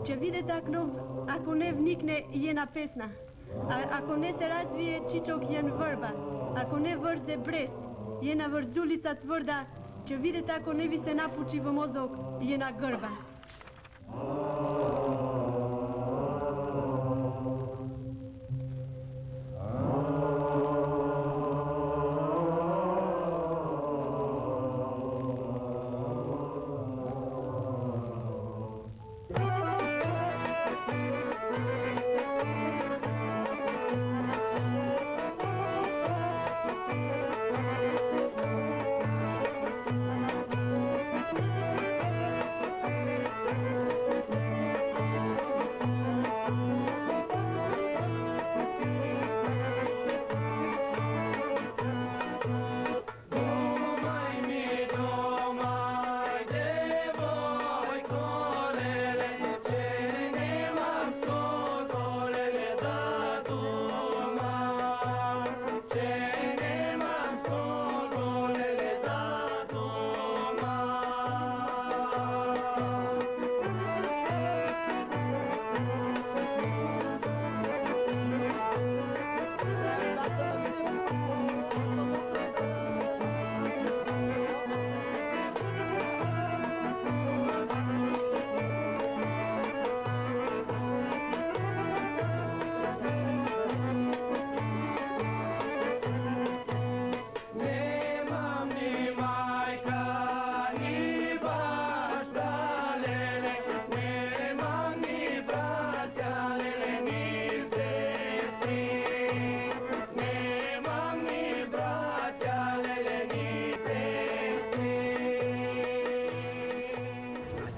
Ќе видите ако не вникне јена песна. Ако не се развие чичок јен врба. Ако не врзе брест, јена врзулица тврда. Ќе видите ако не ви се напучи во мозок јена грба.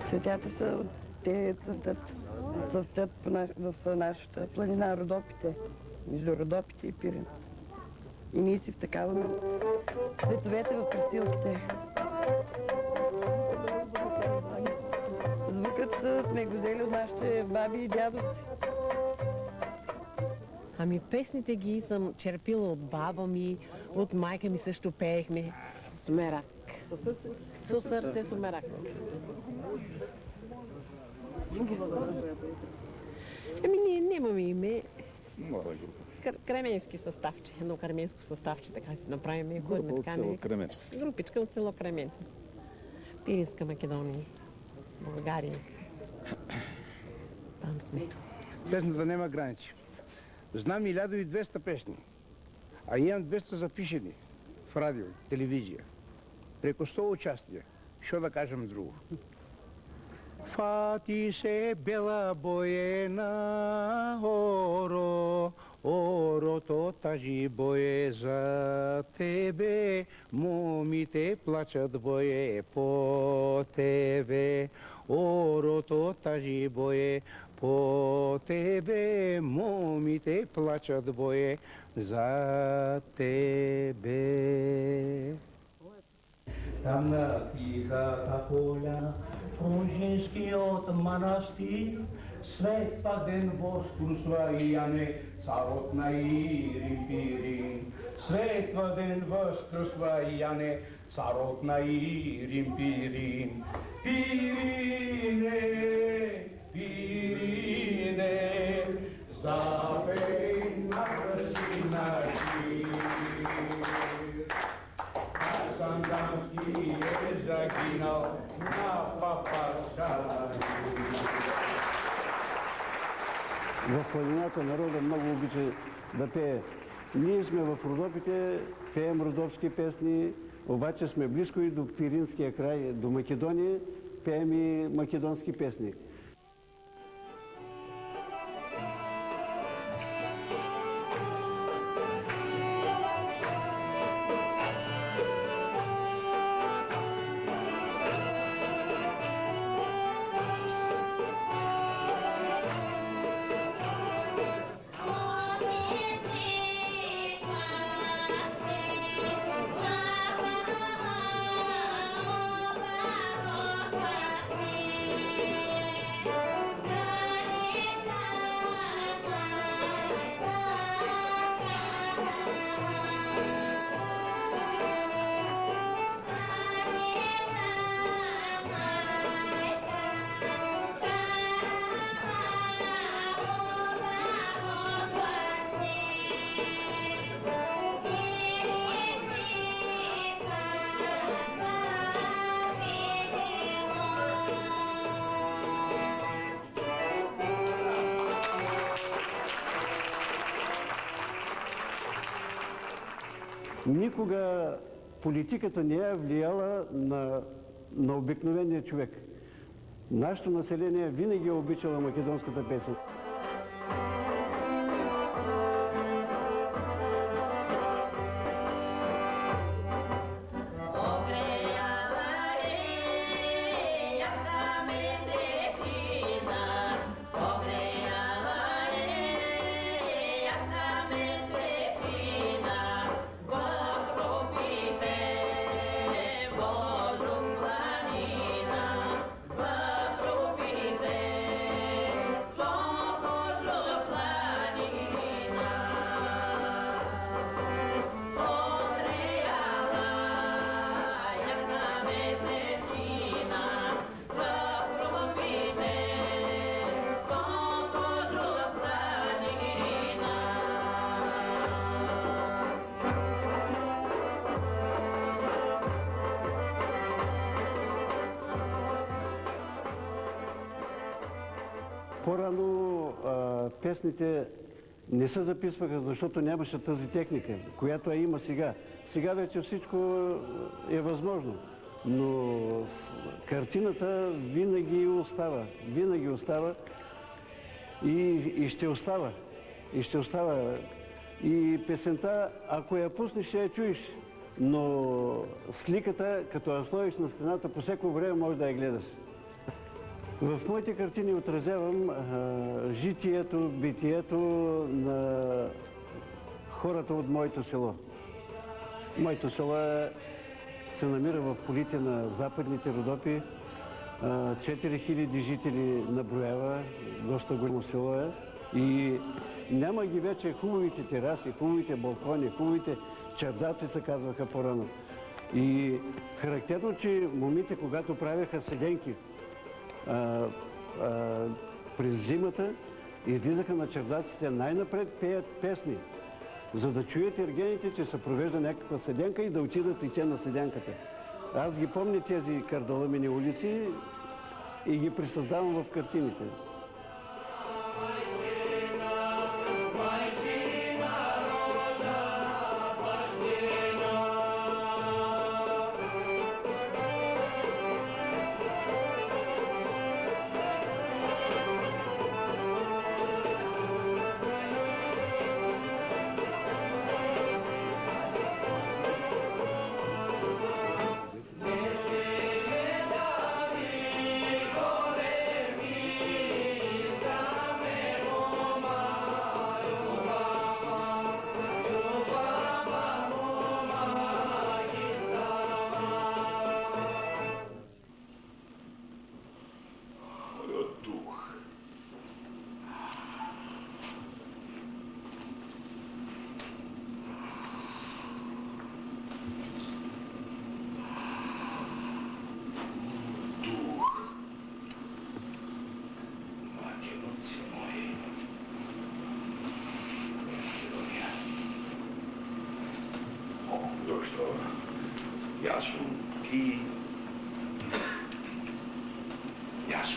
Цветята са, те цъфтят в нашата планина Родопите, между Родопите и Пирин. И ние си втъкаваме цветовете в престилките. Звукът сме го взели от нашите баби и дядовци. Ами песните ги съм черпила от баба ми, от майка ми също пеехме с мерак. Со сърце, со мерак. Ами ние нямаме име. Кременски съставче, едно кременско съставче, така си направим. Група от село Кремен. Групичка от село Кремен. Пиринска Македония, България. Там сме. Песната нема граници. Знам 1200 песни, а имам 200 запишени в радио, телевизија. Преко 100 участија. Што да кажем друго? Фати се бела боена оро, орото тажи бое за тебе, момите плачат бое по тебе, орото тажи бое по тебе, момите плачат бое за тебе. Там на тихата поля, Роженскиот манастир, светва ден воскрусва и Јане, царот на Ирин Пирин. Светва ден воскрусва и Јане, царот на Ирин Пирин. Пирине, Пирине, запей на прсиначи. Сандански е загинал на папарската. В планината народа много обича да пее. Ние сме в Родопите, пеем родопски песни, обаче сме близко и до Пиринския край, до Македония, пеем и македонски песни. Никога политиката не е влияла на обикновения човек. Нашето население винаги е обичало македонската песен. По-рано песните не се записваха, защото нямаше тази техника, която я има сега. Сега вече всичко е възможно, но картината винаги остава и ще остава. И песента, ако я пуснеш, ще я чуеш, но сликата, като я сложиш на стената, по всяко време може да я гледаш. В моите картини отразявам житието, битието на хората от моето село. Моето село се намира в полите на Западните Родопи. 4000 жители наброява, доста голямо село е. И няма ги вече хубавите тераси, хубавите балкони, хубавите чардаци, се казваха по-рано. И характерно, че момите, когато правеха седенки, през зимата излизаха на чердаците, най-напред пеят песни, за да чуят ергените, че се провежда някаква седенка и да отидат и те на седенката. Аз ги помня тези кардалъмени улици и ги присъздавам в картините. Јас сум ти. Јас.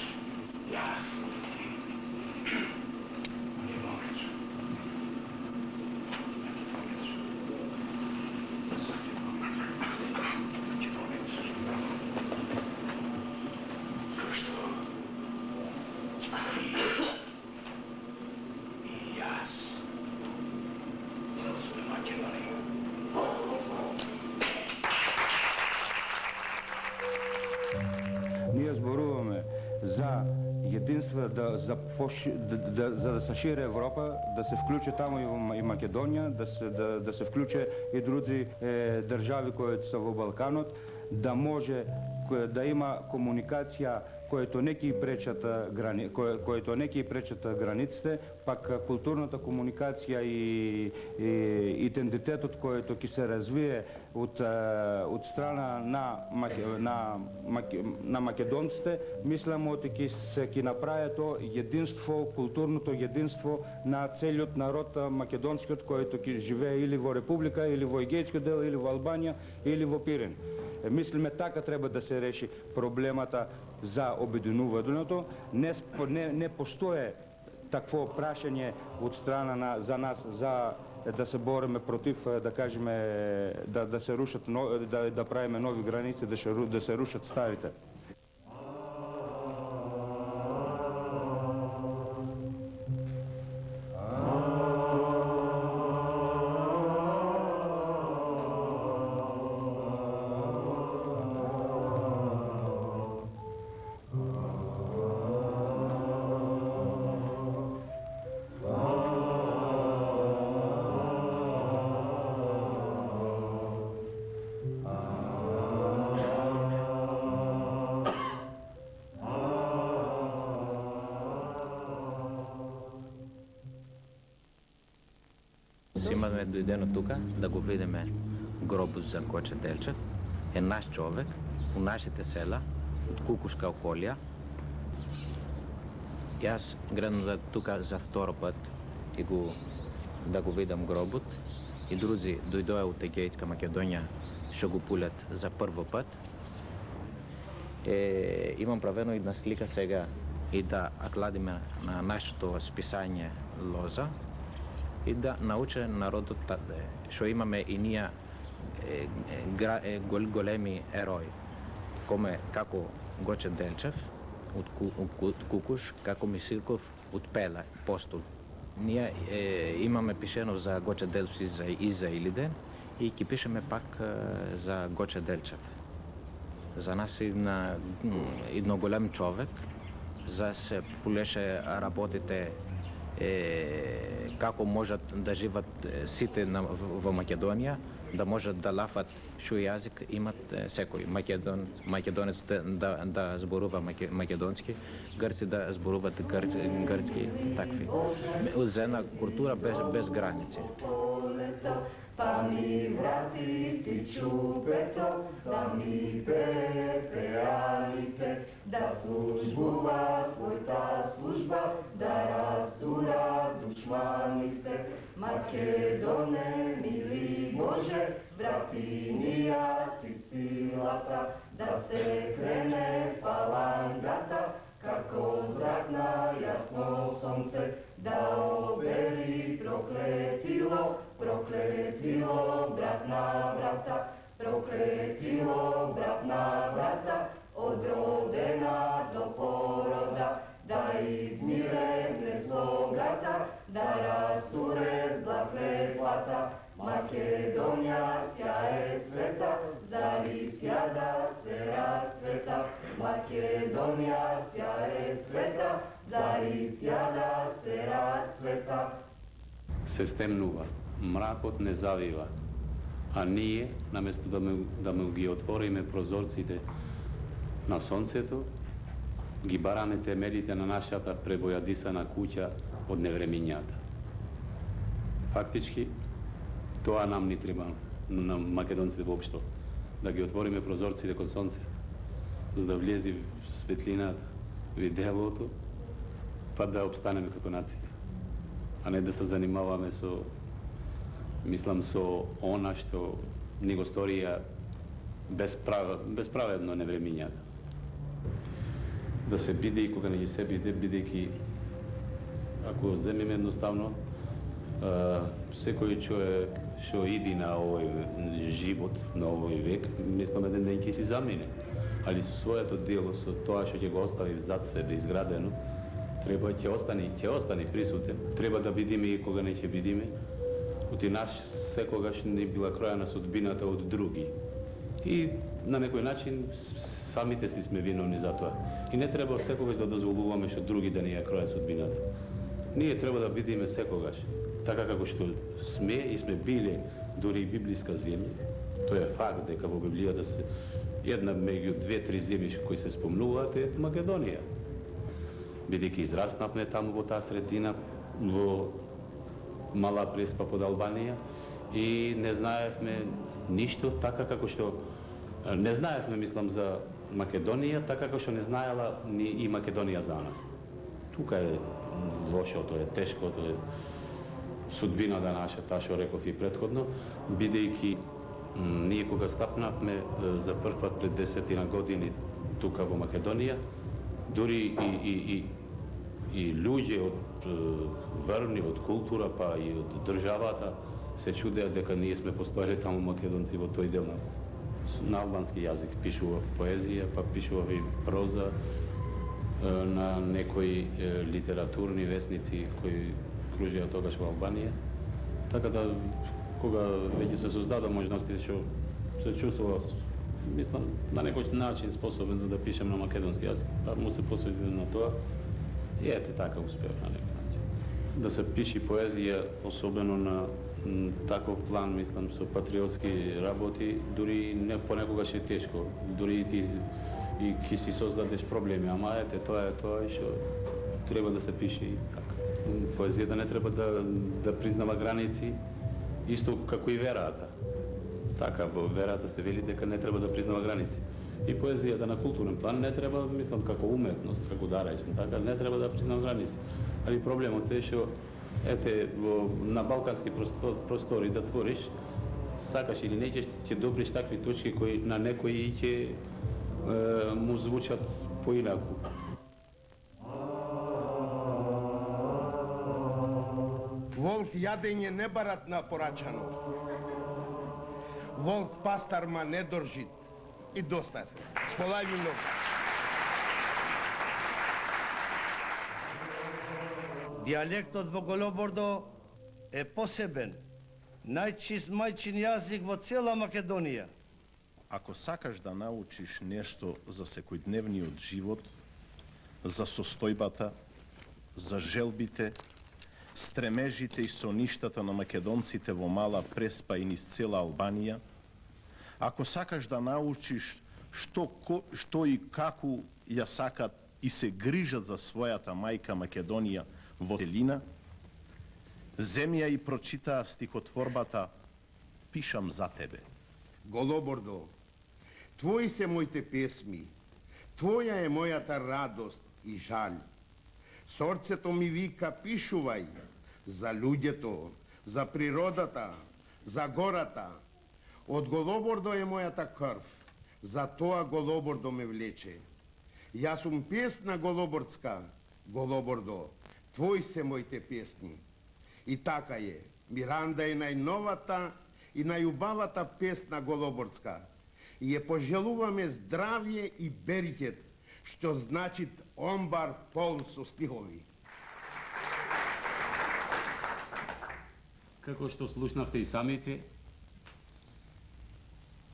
Ние зборуваме за единство, за да се шири Европа, да се включи тамо и Македонија, да се включи и други држави кои се во Балканот, да може да има комуникација което не ги пречат границите, пак културната комуникација и идентитетот което ќе се развие од страна на македонците, мислам оти ќе направи то единство, културното единство на целиот народ македонскиот, което ќе живее или во Република, или во Егејскиот дел, или во Албанија, или во Пирин. Мислиме така треба да се реши проблемата за обединувањето. Не постои такво прашање од страна за нас, за да се бориме против, да кажеме, да се рушат, да правиме нови граници, да се рушат старите. Имаме дојдено тука да го видиме гробот за Гоче Делчев. Е наш човек, у нашите села, од Кукушка околија. Јас гренам тука за второ пат и да го видам гробот. И други дојдоа од Егејска Македонија, што го пулят за прво пат. Имам правено една слика сега и да акладиме на нашето списање Лоза и да науче народот што имаме и ние големи ерои, како Гоче Делчев од Кукуш, како Мисилков од Пела, Постол. Ние имаме пишено за Гоче Делчев и за Илиден и ќе пишеме пак за Гоче Делчев. За нас е едно голем човек, за се пулеше работите како можат да живат сите во Македонија, да можат да лафат што јазик имат секој. Македонец да зборува македонски, грци да зборуваат грцки, такви. За една култура без граници. Па ми врати ти чупето, да ми пее пеаните, да службува твојта служба, да разтура душманите. Македоне, мили Боже, врати нија ти силата, да се крене фалангата, како зрак на јасно сонце, да обери проклетило, проклетило брат на брата, проклетило брат на брата, од родена до порода, да измире слогата, да растуре заклетлата. Македонија сјае света, зари сјада се расцвета. Македонија сјае света, зари сјада се расцвета. Се стемнува, мракот не завива, а ние, наместо да му ги отвориме прозорците на сонцето, ги бараме темелите на нашата пребојадисана куќа од невремињата. Фактички, тоа нам ни треба, на македонците воопшто, да ги отвориме прозорците кон сонцето, за да влези светлината, виделото, па да обстанеме како нација, а не да се занимаваме со, мислам, со она што ни го сторија безправедно невремињата. Да се биде и кога не ги се биде, бидејќи, ако земеме едноставно, секој човек што иди на овој живот, на овој век, мислам еден ден ќе си замине. Али со своето дело, со тоа што ќе го остави зад себе изградено, треба ќе остане присутен. Треба да видиме и кога не ќе видиме. Оти наш секогаш не била кројана судбината од други. И на некој начин самите си сме виновни за тоа. И не треба секогаш да дозволуваме што други да ни ја кројат судбината. Ние треба да видиме секогаш, така како што сме и сме биле дури и библиска земја. Тоа е факт дека во Библијата се една меѓу две-три земји кои се спомнуваат е Македонија. Бидејќи израснавме таму во таа средина, во Мала Преспа под Албанија и не знаевме ништо, така како што не знаевме, мислам, за Македонија, така како што не знаела ни и Македонија за нас. Тука е лошото, е тешкото, е судбината наша, таа што реков и предходно, бидејќи ние кога стапнавме за прв пат пред 10 години тука во Македонија, дури и луѓе од верни, од култура, па и од државата, се чудеа дека ние сме постоеле таму македонци во тој дел на албански јазик. Пишував поезија, па пишував и проза на некои литературни весници кои кружеа тогаш во Албанија. Така да, кога веќе се создада можности, што се чувствував, мислам, на некој начин способен за да пишем на македонски јазик, па му се посветив на тоа и ете така успеав на некој начин. Да се пиши поезија, особено на таков план, мислам, со патриотски работи, дури не понекогаш е тешко, дури и ти и ќе си создадеш проблеми, ама ете, тоа е тоа и што треба да се пише и така. Поезијата не треба да признава граници, исто како и верата. Така, во верата се вели дека не треба да признава граници. И поезијата на културен план не треба, мислам, како уметност, како да речем, така, не треба да признава граници. Али проблемот е што, ете, на балкански простори да твориш, сакаш или не, ќе добриш такви точки кои на некои ќе му звучат поинаку. Волк јадење не барат на порачано. Волк пастарма не држит. И доста се. Сполави многу. Диалектот во Голобордо е посебен, најчист мајчин јазик во цела Македонија. Ако сакаш да научиш нешто за секојдневниот живот, за состојбата, за желбите, стремежите и соништата на македонците во Мала Преспа и низ цела Албанија, ако сакаш да научиш што и како ја сакат и се грижат за својата мајка Македонија во целина, земја и прочитаа стихотворбата "Пишам за тебе". Голобордо, твои се моите песми, твоја е мојата радост и жаль. Сорцето ми вика пишувај за луѓето, за природата, за гората. Од Голобордо е мојата крв, за тоа Голобордо ме влече. Јас сум песна голобордска, Голобордо, твои се моите песни. И така е, Миранда е најновата и најубавата песна голобордска. И ја пожелуваме здравје и бериќет, што значит омбар полн со стихови. Како што слушнавте и самите,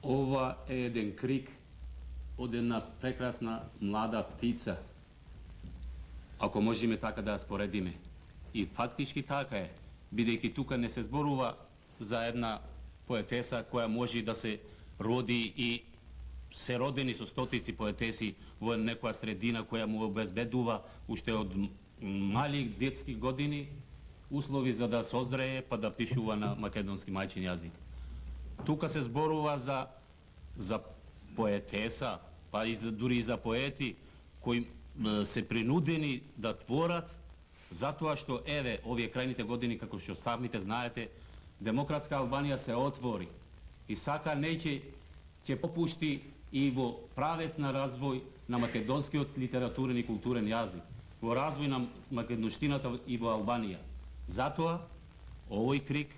ова е еден крик од една прекрасна млада птица, ако можеме така да ја споредиме. И фактички така е, бидејќи тука не се зборува за една поетеса која може да се роди и се родени со стотици поетеси во некоја средина која му обезбедува уште од мали детски години услови за да создрее па да пишува на македонски мајчин јазик. Тука се зборува за поетеса, па и дури и за поети кои се принудени да творат затоа што еве овие крајните години, како што самите знаете, демократска Албанија се отвори и сака ќе попушти и во правец на развој на македонскиот литературен и културен јазик, во развој на македонштината и во Албанија. Затоа овој крик,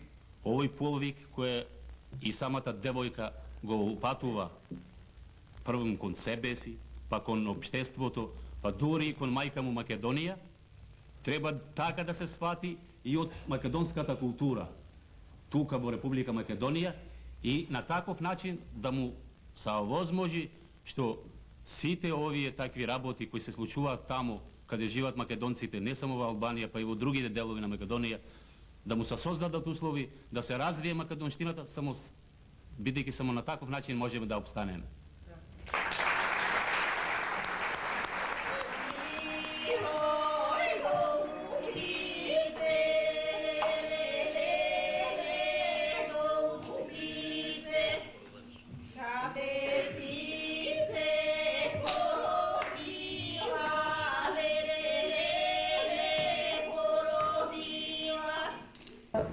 овој повик кој и самата девојка го упатува првом кон себе си, па кон општеството, па дури и кон мајка му Македонија, треба така да се свати и од македонската култура тука во Република Македонија и на таков начин да му се овозможи што сите овие такви работи кои се случуваат таму каде живеат македонците, не само во Албанија, па и во другите делови на Македонија, да му се создадат услови да се развие македонштината, бидејќи само на таков начин можеме да опстанеме.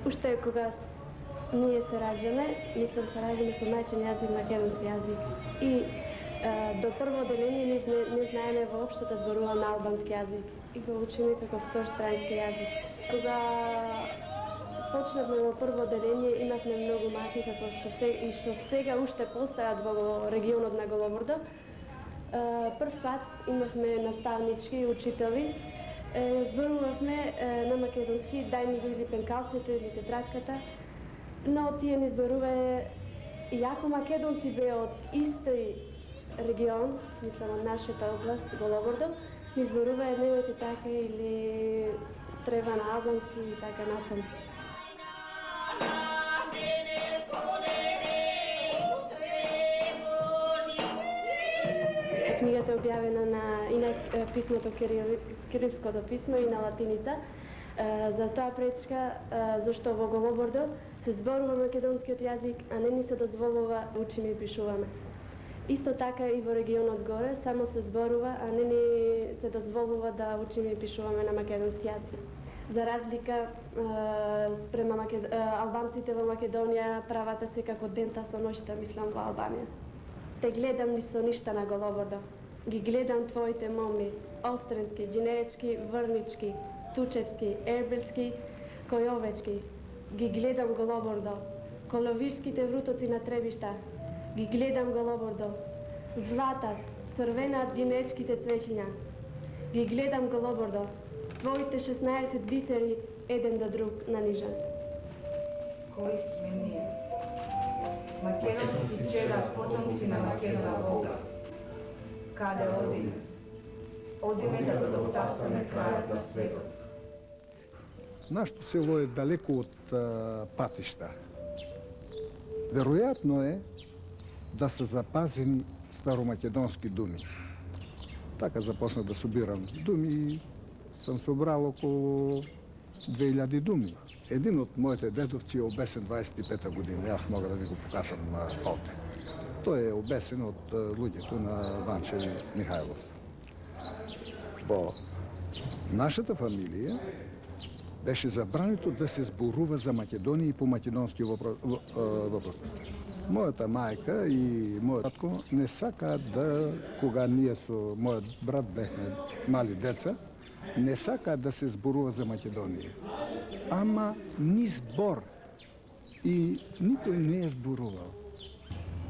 Уште кога ние се раѓаме, мислам се раѓаме со мајчин јазик, македонски јазик. И до прво одделение не знаеме воопшто да зборуваме албански јазик и го учиме како втор странски јазик. Кога почнавме во прво одделение, имавме многу маки, како што сега уште постојат во регионот на Голобордо. Прв пат имавме наставнички, учители, зборувавме на македонски, дај ми го или пенкалцето или тетрадката, но тие ни зборуваа, иако македонци беа од исти регион, мислам од нашата област, Голобордо, ни зборуваа немојте така или треба на албански и така натаму. Книгата е објавена на писмото кирилското писмо и на латиница. За тоа пречка зашто во Голобордо се зборува македонскиот јазик, а не ни се дозволува да учиме и пишуваме. Исто така и во регионот горе само се зборува, а не ни се дозволува да учиме и пишуваме на македонски јазик. За разлика спрема албанците во Македонија правата се како дента со ноќта, мислам, во Албанија. Те гледам ни со ништа на Голобордо. Ги гледам твоите моми, остренски, джинеечки, врнички, тучевски, ербелски, којовечки. Ги гледам Голобордо, коловишките врутоци на требишта. Ги гледам Голобордо, златат, црвенаат джинеечките цвеќиња. Ги гледам Голобордо, твоите 16 бисери еден до друг нанижан. Кои сме ние? Македонски чеда, потомци на Македона Бога. Каде одиме? Одиме да го дотасаме крајот на светот. Нашето село е далеко од патишта. Веројатно е да се запазени старомакедонски думи. Така започнах да собирам думи и съм собрал околу 2000 думи. Един од моите дедовци е обесен 25-та година. Аз мога да ви го покажам на фалте. Тој е обесен од луѓето на Ванче Михайлов. Во нашата фамилија беше забрането да се зборува за Македонија и по македонски въпрос. Моята мајка и мојот татко не сакаат да, кога ние со мојот брат бехме мали деца, не сакаат да се зборува за Македонија. Ама ни збор и никој не е зборувал.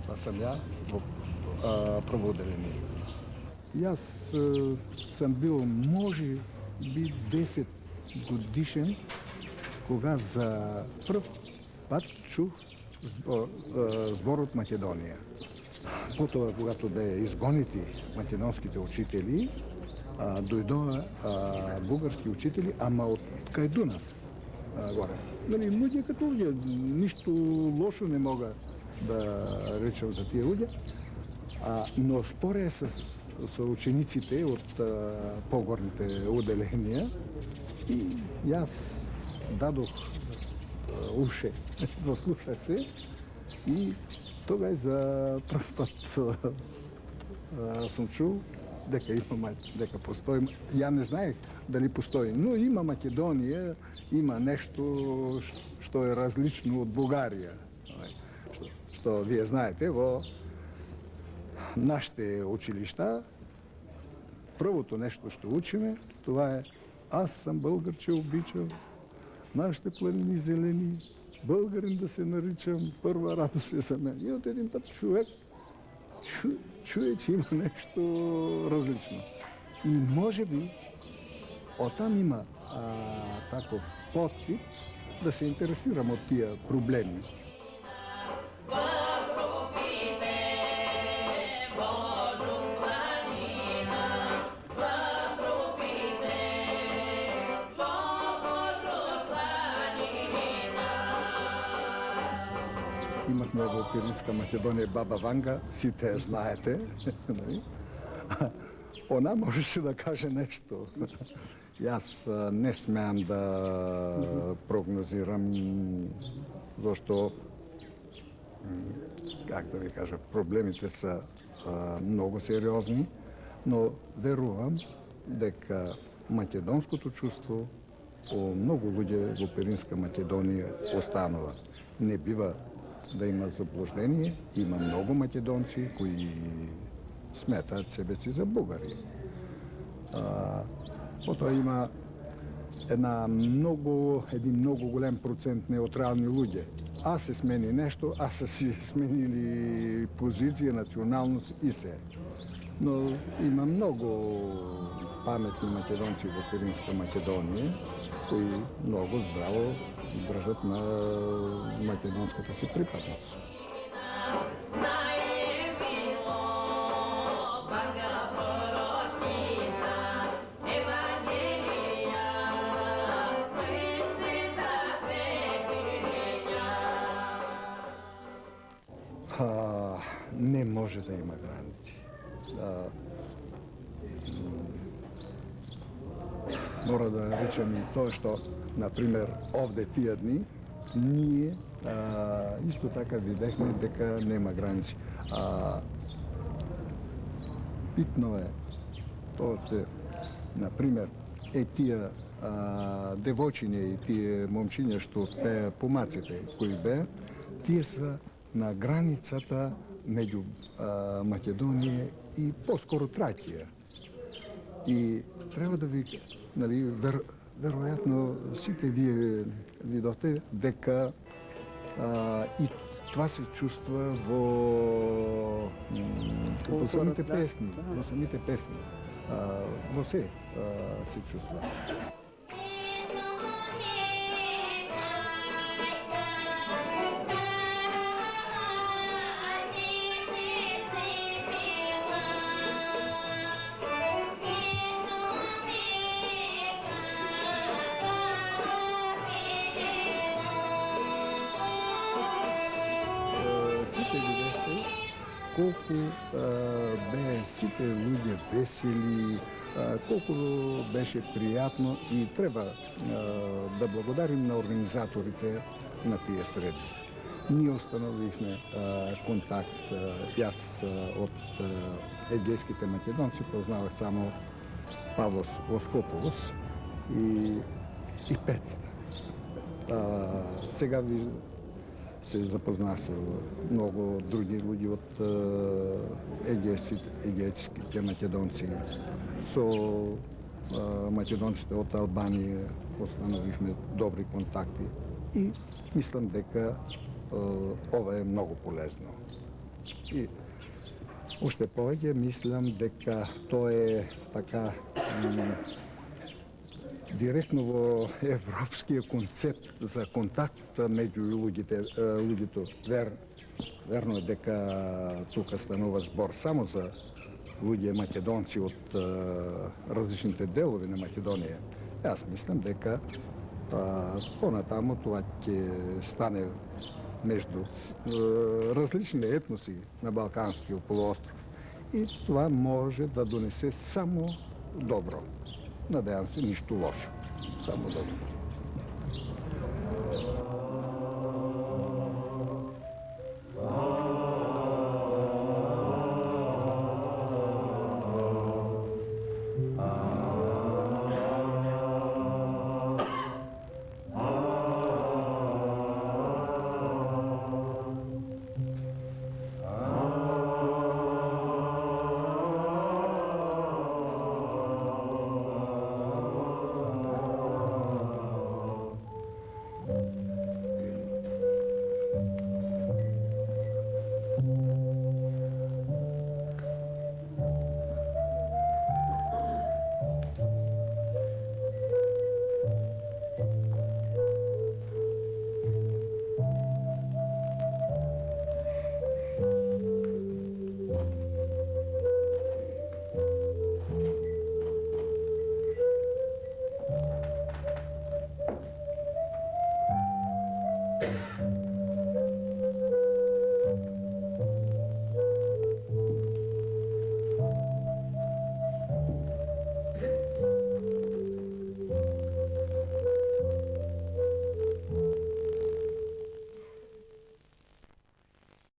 Това сам ја во прво одделение. Јас сам бил може би 10 годишен, кога за прв пат чух зборот Македонија. Потоа, когато бе изгонити македонските учители, дојдоа бугарски учители, ама од кај Дунав горе. Нали, луѓе като луѓе, ништо лошо не мога да речем за тие луѓе, но според со учениците од погорните одделенија и јас дадох уше, заслушах се и тогаш за прв пат сум чул дека има, дека постои. Ја не знаех дали постои, но има Македонија, има нешто што е различно од Бугарија. Што вие знаете, во нашите училишта првото нешто што учиме, това е аз сам българче обичам, нашите планини зелени, българин да се наричам, прва радост е за мен. И од един пат човек чуе, че има нешто различно. И може би оттам има таков поттип да се интересирам од тие проблеми. Имахме во Пиринска Македонија баба Ванга, сите ја знаете. Она можеше да каже нешто. Јас не смеам да прогнозирам, зашто, как да ви кажа, проблемите се многу сериозни, но верувам дека македонското чувство у многу луѓе во Пиринска Македонија останува. Не бива да има заблуждение, има многу македонци кои сметаат себе си за бугари. Потоа има един много голям процент неутрални луѓе. А се смени нещо, а са си сменили позиция, националност и се. Но има много паметни македонци в Пиринска Македония, кои много здраво държат на македонската си припадност. Не може да има граници. Мора да речем и тоа што, например, овде тия дни, ние исто така видехме дека нема граници. Питно е тоа че, например, тия девојчиња и тие момчиња што пеа помаците кои беа, тие са на границата меѓу Македонија и по-скоро Тракија. И треба да ви, нали, веројатно сите вие видовте дека и това се чувства во самите песни, во самите песни. Во се се чувства. Колко бе сите луѓе весели, колко беше пријатно и треба да благодарим на организаторите на тие среди. Ние установихме контакт, јас од егејските македонци познавах само Павлос Воскополос и Песта. Сега се запознах со много други луѓе од егејските македонци, со македонците од Албанија установивме добри контакти и мислам дека ова е многу полезно. И уште повеќе мислам дека тоа е така директно во европскиот концепт за контакт меѓу луѓето. Верно е дека тука станува збор само за луѓе македонци од различните делови на Македонија. Јас мислам дека понатаму тоа ќе стане меѓу различни етноси на Балканскиот полуостров и това може да донесе само добро. Надявам се, нищо лошо. Само добро.